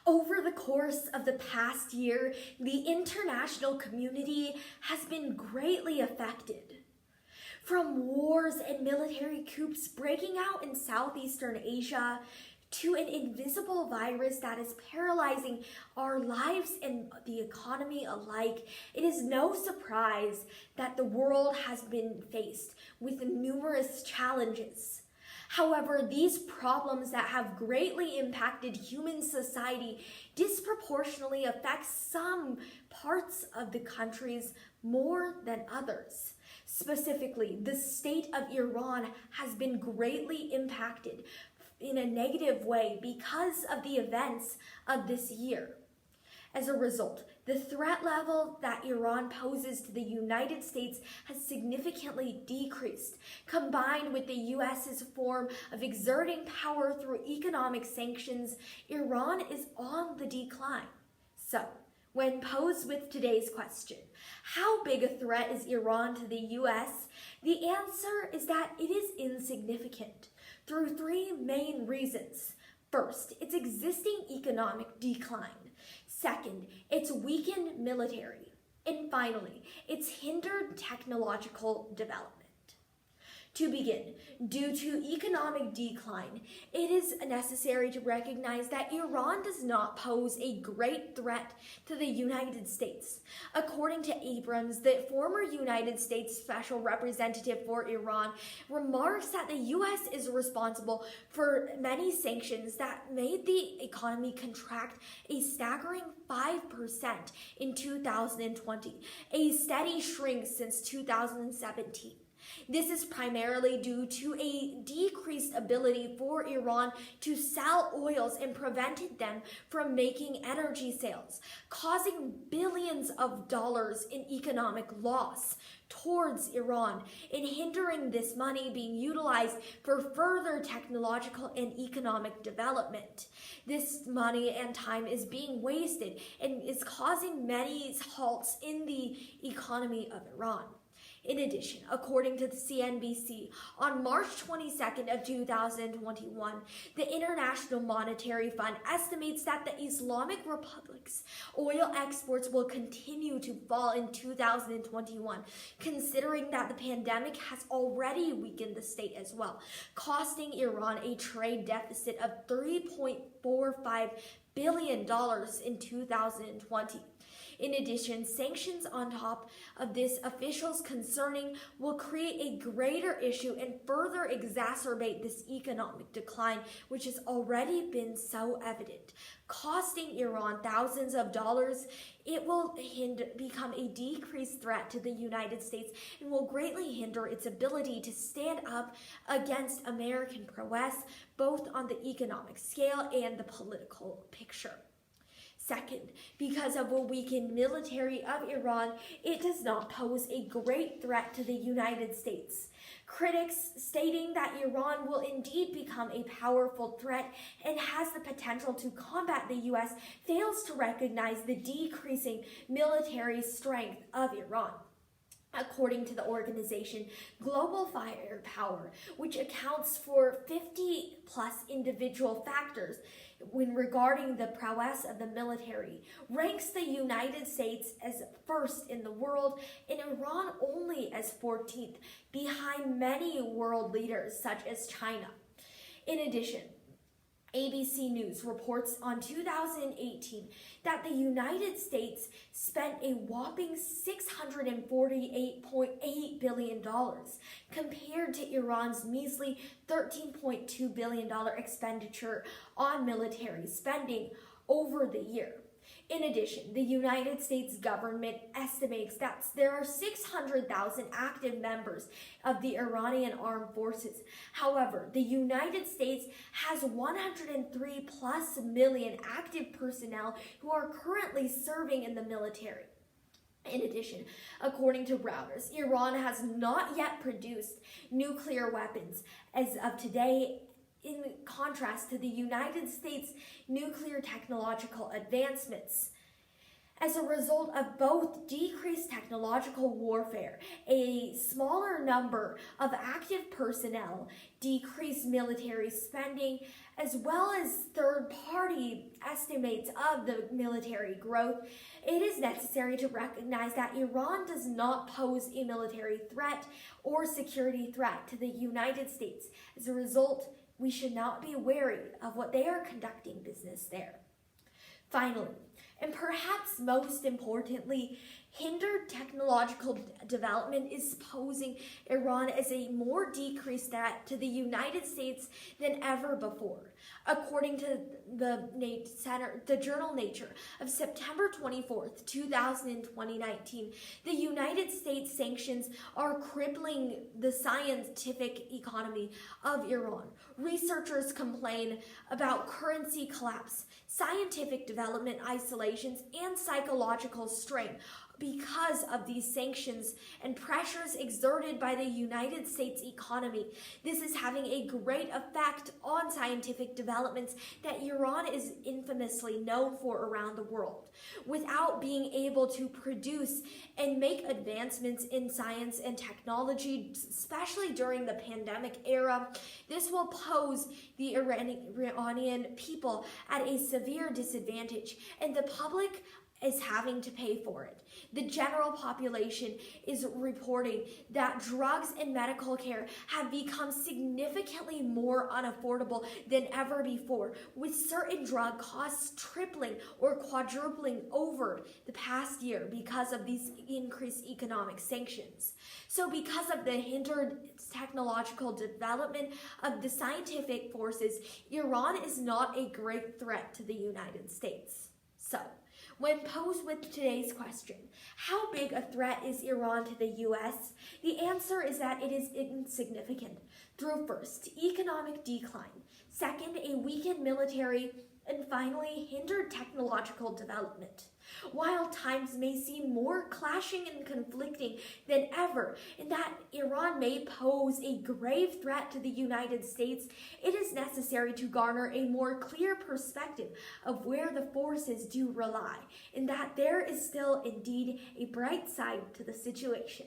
Over the course of the past year, the international community has been greatly affected. From wars and military coups breaking out in Southeastern Asia to an invisible virus that is paralyzing our lives and the economy alike, it is no surprise that the world has been faced with numerous challenges. However, these problems that have greatly impacted human society disproportionately affect some parts of the countries more than others. Specifically, the state of Iran has been greatly impacted in a negative way because of the events of this year. As a result, the threat level that Iran poses to the United States has significantly decreased, combined with the US's form of exerting power through economic sanctions. Iran is on the decline. So, when posed with today's question, how big a threat is Iran to the US? The answer is that it is insignificant through three main reasons. First, its existing economic decline. Second, its weakened military. And finally, its hindered technological development. To begin, due to economic decline, it is necessary to recognize that Iran does not pose a great threat to the United States. According to Abrams, the former United States Special Representative for Iran, remarks that the U.S. is responsible for many sanctions that made the economy contract a staggering 5% in 2020, a steady shrink since 2017. This is primarily due to a decreased ability for Iran to sell oils and prevented them from making energy sales, causing billions of dollars in economic loss towards Iran and hindering this money being utilized for further technological and economic development. This money and time is being wasted and is causing many halts in the economy of Iran. In addition, according to the CNBC, on March 22nd of 2021, the International Monetary Fund estimates that the Islamic Republic's oil exports will continue to fall in 2021, considering that the pandemic has already weakened the state as well, costing Iran a trade deficit of $3.45 billion in 2020. In addition, sanctions on top of this, officials concerning will create a greater issue and further exacerbate this economic decline, which has already been so evident, costing Iran thousands of dollars. It will become a decreased threat to the United States and will greatly hinder its ability to stand up against American prowess, both on the economic scale and the political picture. Second, because of a weakened military of Iran, it does not pose a great threat to the United States. Critics stating that Iran will indeed become a powerful threat and has the potential to combat the U.S. fails to recognize the decreasing military strength of Iran. According to the organization Global Firepower, which accounts for 50 plus individual factors when regarding the prowess of the military, ranks the United States as first in the world and Iran only as 14th, behind many world leaders such as China. In addition, ABC News reports on 2018 that the United States spent a whopping $648.8 billion compared to Iran's measly $13.2 billion expenditure on military spending over the year. In addition, the United States government estimates that there are 600,000 active members of the Iranian armed forces. However, the United States has 103 plus million active personnel who are currently serving in the military. In addition, according to Reuters, Iran has not yet produced nuclear weapons as of today, in contrast to the United States' nuclear technological advancements. As a result of both decreased technological warfare, a smaller number of active personnel, decreased military spending, as well as third-party blurry estimates of the military growth, it is necessary to recognize that Iran does not pose a military threat or security threat to the United States. As a result, we should not be wary of what they are conducting business there. Finally, and perhaps most importantly, hindered technological development is posing Iran as a more decreased threat to the United States than ever before. According to the journal Nature of September 24th, 2019, the United States sanctions are crippling the scientific economy of Iran. Researchers complain about currency collapse, scientific development isolations, and psychological strain because of these sanctions and pressures exerted by the United States economy. This is having a great effect on scientific developments that Iran is infamously known for around the world. Without being able to produce and make advancements in science and technology, especially during the pandemic era, this will pose the Iranian people at a severe disadvantage, and the public is having to pay for it. The general population is reporting that drugs and medical care have become significantly more unaffordable than ever before, with certain drug costs tripling or quadrupling over the past year because of these increased economic sanctions. So because of the hindered technological development of the scientific forces, Iran is not a great threat to the United States. So, when posed with today's question, how big a threat is Iran to the U.S.? The answer is that it is insignificant. Through first, economic decline, second, a weakened military, and finally, hindered technological development. While times may seem more clashing and conflicting than ever, in that Iran may pose a grave threat to the United States, it is necessary to garner a more clear perspective of where the forces do rely, and that there is still indeed a bright side to the situation.